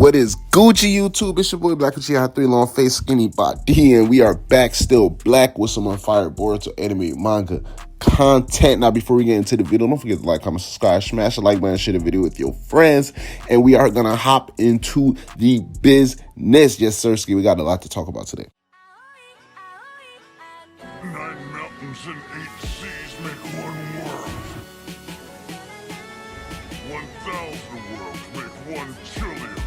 What is Gucci YouTube? It's your boy Black with G 3 long face skinny body, and we are back still black with some on fire Boruto anime manga content. Now before we get into the video, don't forget to like, comment, subscribe, smash the like button, share the video with your friends, and we are gonna hop into the business. Yes sir, we got a lot to talk about today. 9 mountains and 8 seas make one world. 1,000 worlds make one chiliocosm.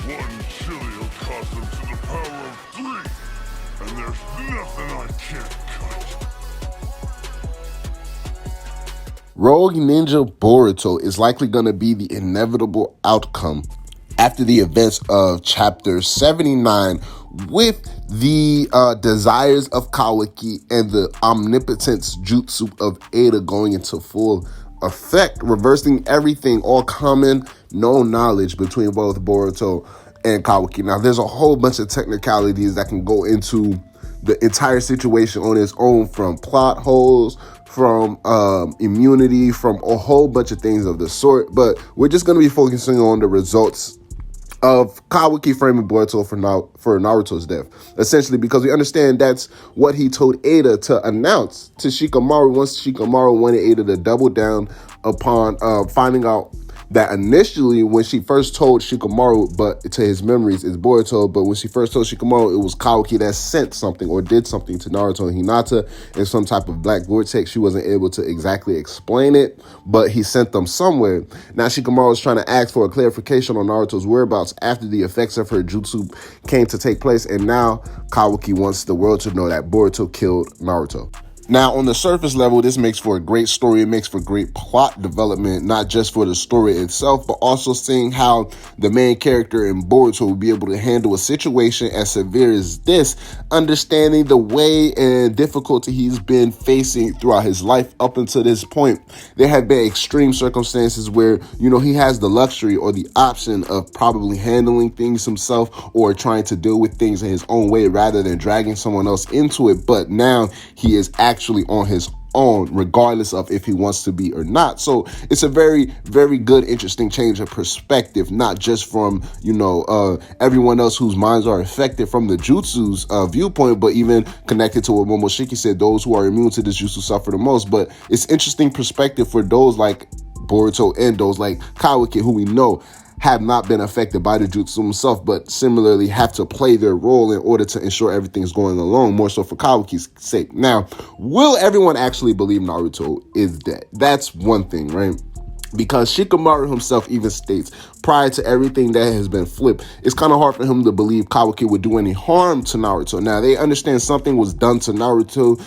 1 chiliocosm to the power of 3, and there's nothing I can't cut. Rouge Ninja Boruto is likely going to be the inevitable outcome after the events of chapter 79 with the desires of Kawaki and the omnipotence jutsu of Ada going into full effect, reversing everything, all common known knowledge between both Boruto and Kawaki. Now, there's a whole bunch of technicalities that can go into the entire situation on its own, from plot holes, from immunity, from a whole bunch of things of the sort, but we're just going to be focusing on the results of Kawaki framing Boruto for Naruto's death, essentially because we understand that's what he told Ada to announce to Shikamaru once Shikamaru wanted Ada to double down upon finding out that initially when she first told Shikamaru, but to his memories is Boruto, but when she first told Shikamaru, it was Kawaki that sent something or did something to Naruto and Hinata in some type of black vortex. She wasn't able to exactly explain it, but he sent them somewhere. Now Shikamaru is trying to ask for a clarification on Naruto's whereabouts after the effects of her jutsu came to take place, and now Kawaki wants the world to know that Boruto killed Naruto. Now, on the surface level, this makes for a great story. It makes for great plot development, not just for the story itself, but also seeing how the main character in Boruto will be able to handle a situation as severe as this, understanding the way and difficulty he's been facing throughout his life up until this point. There have been extreme circumstances where, he has the luxury or the option of probably handling things himself or trying to deal with things in his own way rather than dragging someone else into it. But now he is actually on his own, regardless of if he wants to be or not. So it's a very, very good, interesting change of perspective, not just from, everyone else whose minds are affected from the jutsu's viewpoint, but even connected to what Momoshiki said, those who are immune to this jutsu suffer the most. But it's interesting perspective for those like Boruto and those like Kawaki, who we know have not been affected by the jutsu himself, but similarly have to play their role in order to ensure everything's going along, more so for Kawaki's sake. Now, will everyone actually believe Naruto is dead? That's one thing, right? Because Shikamaru himself even states, prior to everything that has been flipped, it's kind of hard for him to believe Kawaki would do any harm to Naruto. Now, they understand something was done to Naruto.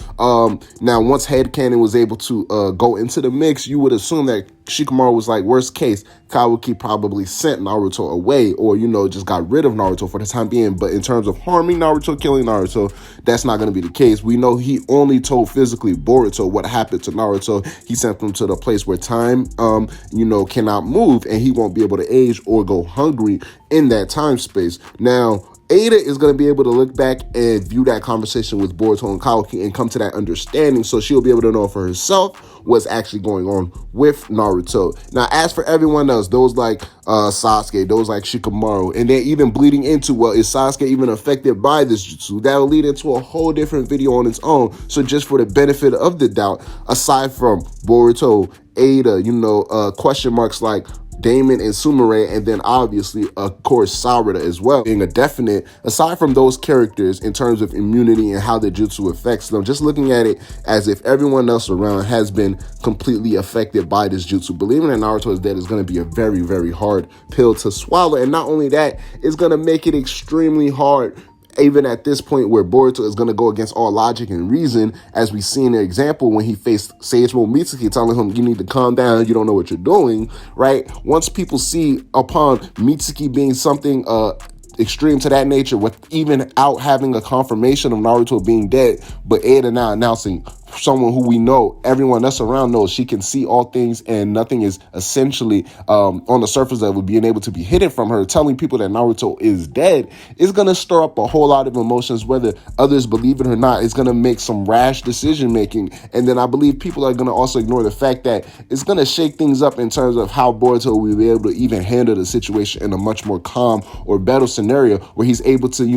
Now, once headcanon was able to go into the mix, you would assume that Shikamaru was like, worst case, Kawaki probably sent Naruto away or, just got rid of Naruto for the time being. But in terms of harming Naruto, killing Naruto, that's not going to be the case. We know he only told physically Boruto what happened to Naruto. He sent him to the place where time, cannot move, and he won't be able to age or go hungry in that time space. Now, Ada is going to be able to look back and view that conversation with Boruto and Kawaki and come to that understanding, so she'll be able to know for herself what's actually going on with Naruto. Now, as for everyone else, those like Sasuke, those like Shikamaru, and then even bleeding into, well, is Sasuke even affected by this jutsu? That'll lead into a whole different video on its own. So just for the benefit of the doubt, aside from Boruto, Ada, question marks like Damon and Sumire, and then obviously, of course, Sarada as well, being a definite, aside from those characters in terms of immunity and how the jutsu affects them, just looking at it as if everyone else around has been completely affected by this jutsu. Believing that Naruto is dead is going to be a very, very hard pill to swallow, and not only that, it's going to make it extremely hard even at this point where Boruto is going to go against all logic and reason, as we see in the example when he faced Sage Mode Mitsuki telling him, you need to calm down, you don't know what you're doing, right? Once people see upon Mitsuki being something extreme to that nature, with even out having a confirmation of Naruto being dead, but Ada now announcing someone who we know, everyone that's around knows she can see all things and nothing is essentially on the surface level being able to be hidden from her. Telling people that Naruto is dead is going to stir up a whole lot of emotions, whether others believe it or not. It's going to make some rash decision making. And then I believe people are going to also ignore the fact that it's going to shake things up in terms of how Boruto will be able to even handle the situation in a much more calm or better scenario, where he's able to,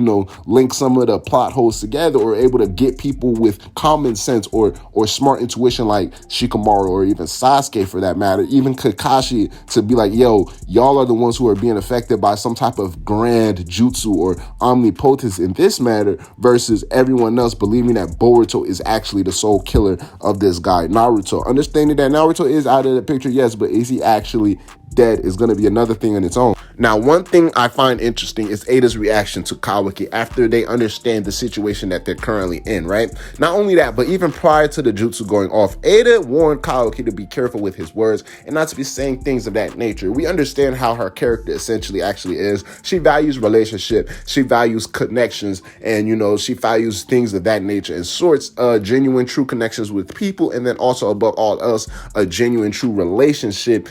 link some of the plot holes together, or able to get people with common sense or smart intuition like Shikamaru, or even Sasuke for that matter, even Kakashi, to be like, yo, y'all are the ones who are being affected by some type of grand jutsu or omnipotence in this matter, versus everyone else believing that Boruto is actually the sole killer of this guy, Naruto. Understanding that Naruto is out of the picture, yes, but is he actually dead is going to be another thing on its own. Now, one thing I find interesting is Ada's reaction to Kawaki after they understand the situation that they're currently in, right? Not only that, but even prior to the jutsu going off, Ada warned Kawaki to be careful with his words and not to be saying things of that nature. We understand how her character essentially actually is. She values relationship, she values connections, and, she values things of that nature and sorts, genuine, true connections with people, and then also, above all else, a genuine, true relationship,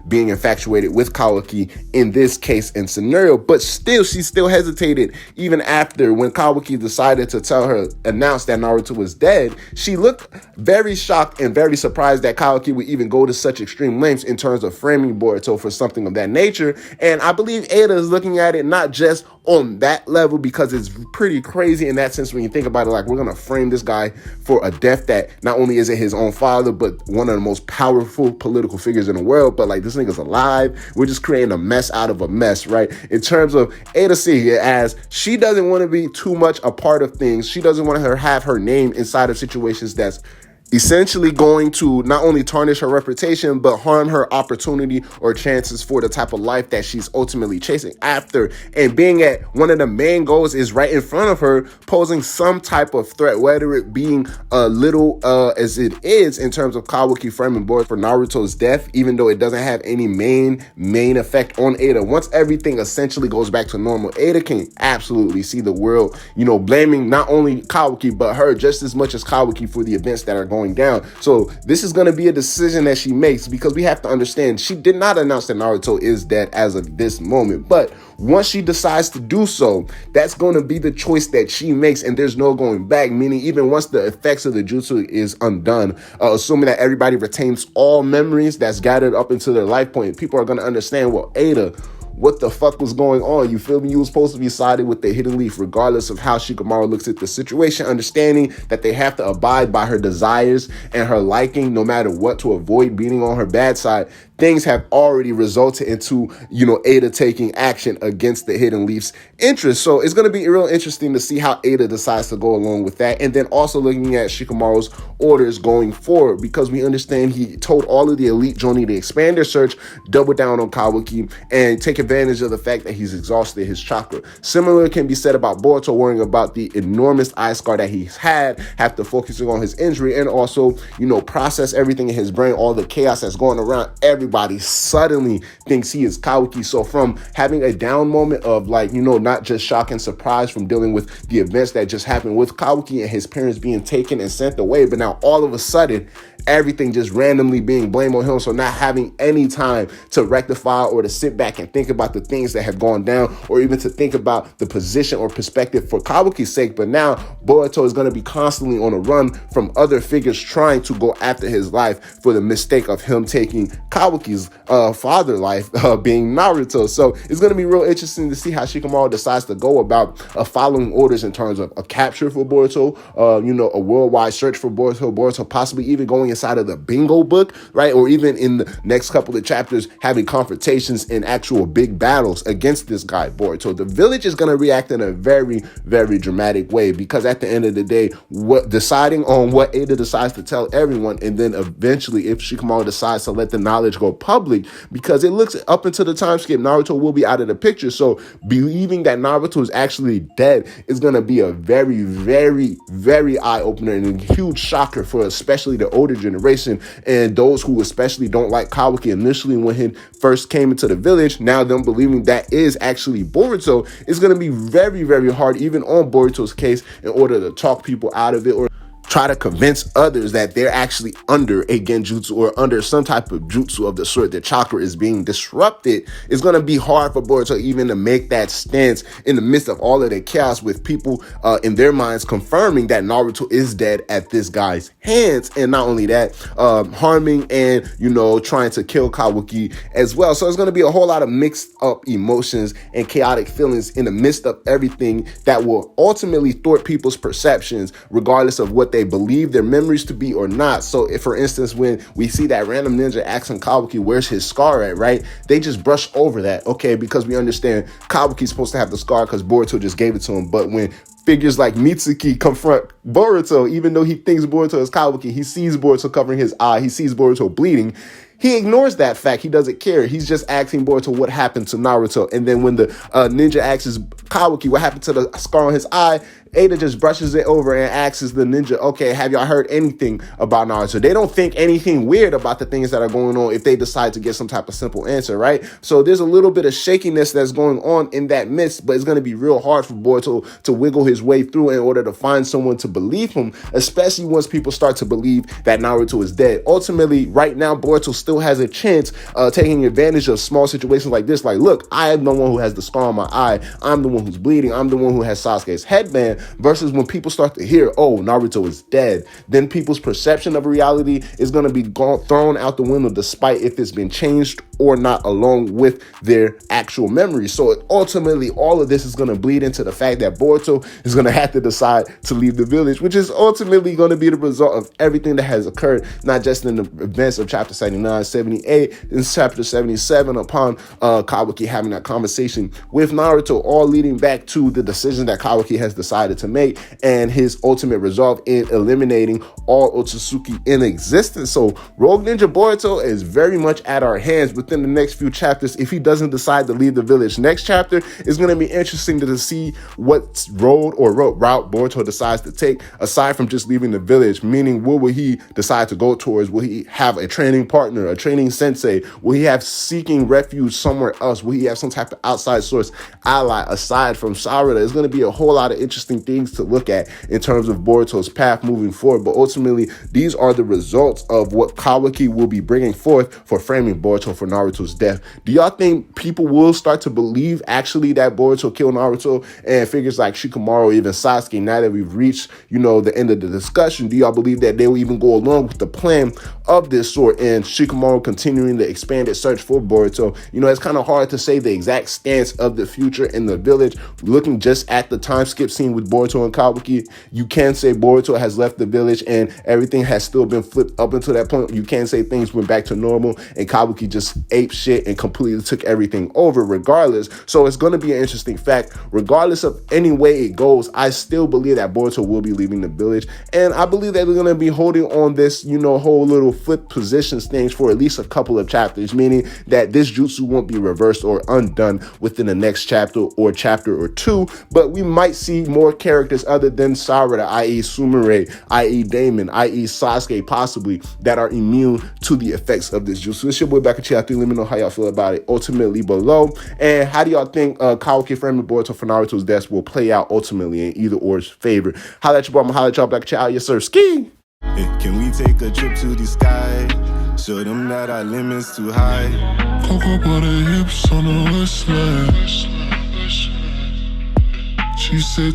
being infatuated with Kawaki in this case and scenario. But still, she still hesitated even after, when Kawaki decided to announce that Naruto was dead. She looked very shocked and very surprised that Kawaki would even go to such extreme lengths in terms of framing Boruto for something of that nature. And I believe Ada is looking at it not just on that level, because it's pretty crazy in that sense when you think about it, like, we're gonna frame this guy for a death that not only is it his own father, but one of the most powerful political figures in the world, but like, this nigga's alive. We're just creating a mess out of a mess, right? In terms of Ada seeing it as she doesn't want to be too much a part of things. She doesn't want to have her name inside of situations that's essentially going to not only tarnish her reputation, but harm her opportunity or chances for the type of life that she's ultimately chasing after. And being at one of the main goals is right in front of her, posing some type of threat, whether it being a little as it is in terms of Kawaki framing board for Naruto's death, even though it doesn't have any main effect on Ada. Once everything essentially goes back to normal, Ada can absolutely see the world, blaming not only Kawaki, but her just as much as Kawaki for the events that are going down. So this is going to be a decision that she makes, because we have to understand she did not announce that Naruto is dead as of this moment. But once she decides to do so, that's going to be the choice that she makes, and there's no going back. Meaning, even once the effects of the jutsu is undone, assuming that everybody retains all memories that's gathered up into their life point, people are going to understand, well, Ada, what the fuck was going on? You feel me? You were supposed to be sided with the hidden leaf, regardless of how Shikamaru looks at the situation, understanding that they have to abide by her desires and her liking no matter what to avoid being on her bad side. Things have already resulted into, Ada taking action against the hidden leaf's interest. So it's going to be real interesting to see how Ada decides to go along with that. And then also looking at Shikamaru's orders going forward, because we understand he told all of the elite Jonin to expand their search, double down on Kawaki, and take advantage of the fact that he's exhausted his chakra. Similar can be said about Boruto, worrying about the enormous eye scar that he's had, have to focusing on his injury, and also, process everything in his brain, all the chaos that's going around. Everybody suddenly thinks he is Kawaki. So from having a down moment of not just shock and surprise from dealing with the events that just happened with Kawaki and his parents being taken and sent away, but now all of a sudden everything just randomly being blamed on him. So not having any time to rectify or to sit back and think about the things that have gone down, or even to think about the position or perspective for Kawaki's sake. But now Boruto is going to be constantly on a run from other figures trying to go after his life for the mistake of him taking Kawaki's father life, being Naruto. So it's going to be real interesting to see how Shikamaru decides to go about following orders in terms of a capture for Boruto, a worldwide search for Boruto possibly even going inside of the bingo book, right? Or even in the next couple of chapters, having confrontations in actual big battles against this guy, Boruto. The village is going to react in a very, very dramatic way, because at the end of the day, deciding on what Ada decides to tell everyone, and then eventually if Shikamaru decides to let the knowledge go public, because it looks up until the time skip, Naruto will be out of the picture. So believing that Naruto is actually dead is going to be a very, very, very eye-opener and a huge shocker for especially the older generation, and those who especially don't like Kawaki initially when he first came into the village. Now them believing that is actually Boruto is going to be very, very hard, even on Boruto's case, in order to talk people out of it or try to convince others that they're actually under a genjutsu or under some type of jutsu of the sort, that chakra is being disrupted, it's going to be hard for Boruto even to make that stance in the midst of all of the chaos, with people in their minds confirming that Naruto is dead at this guy's hands. And not only that, harming and, trying to kill Kawaki as well. So it's going to be a whole lot of mixed up emotions and chaotic feelings in the midst of everything that will ultimately thwart people's perceptions, regardless of what they believe their memories to be or not. So if, for instance, when we see that random ninja asking Kawaki where's his scar at, right, they just brush over that, okay, because we understand Kawaki's supposed to have the scar because Boruto just gave it to him. But when figures like Mitsuki confront Boruto, even though he thinks Boruto is Kawaki, he sees Boruto covering his eye, he sees Boruto bleeding, he ignores that fact. He doesn't care. He's just asking Boruto what happened to Naruto. And then when the ninja asks Kawaki what happened to the scar on his eye, Ada just brushes it over and asks the ninja, okay, have y'all heard anything about Naruto? They don't think anything weird about the things that are going on if they decide to get some type of simple answer, right? So there's a little bit of shakiness that's going on in that midst, but it's going to be real hard for Boruto to wiggle his way through in order to find someone to believe him, especially once people start to believe that Naruto is dead. Ultimately, right now, Boruto still has a chance taking advantage of small situations like this. Like, look, I am the one who has the scar on my eye. I'm the one who's bleeding. I'm the one who has Sasuke's headband. Versus when people start to hear, oh, Naruto is dead, then people's perception of reality is going to be thrown out the window, despite if it's been changed or not, along with their actual memories. So ultimately, all of this is going to bleed into the fact that Boruto is going to have to decide to leave the village, which is ultimately going to be the result of everything that has occurred, not just in the events of chapter 79, 78, in chapter 77, upon Kawaki having that conversation with Naruto, all leading back to the decision that Kawaki has decided to make and his ultimate resolve in eliminating all Otsutsuki in existence. So Rogue Ninja Boruto is very much at our hands within the next few chapters if he doesn't decide to leave the village. Next chapter is going to be interesting to see what road or route Boruto decides to take, aside from just leaving the village, meaning what will he decide to go towards? Will he have a training partner, a training sensei? Will he have seeking refuge somewhere else? Will he have some type of outside source ally aside from Sarada? There's going to be a whole lot of interesting things to look at in terms of Boruto's path moving forward, but ultimately these are the results of what Kawaki will be bringing forth for framing Boruto for Naruto's death. Do y'all think people will start to believe actually that Boruto killed Naruto, and figures like Shikamaru, even Sasuke, now that we've reached, the end of the discussion, do y'all believe that they will even go along with the plan of this sort, and Shikamaru continuing the expanded search for Boruto? It's kind of hard to say the exact stance of the future in the village. Looking just at the time skip scene with Boruto and Kawaki, you can say Boruto has left the village and everything has still been flipped up until that point. You can say things went back to normal and Kawaki just ate shit and completely took everything over regardless. So it's going to be an interesting fact. Regardless of any way it goes, I still believe that Boruto will be leaving the village, and I believe that they're going to be holding on this, whole little flip positions things for at least a couple of chapters, meaning that this jutsu won't be reversed or undone within the next chapter or two, but we might see more characters other than Sarada, i.e. Sumire, i.e. Damon, i.e. Sasuke, possibly, that are immune to the effects of this jutsu. It's your boy back at you. Let me know how y'all feel about it ultimately below, and how do y'all think Kawaki framing Boruto for Naruto's death will play out ultimately in either or's favor? Holla at your boy, I'm holla at y'all back at y'all. Yes sir, ski. Hey, can we take a trip to the sky? Show them that our limit's too high. Cocoa butter hips on the wristlet. She said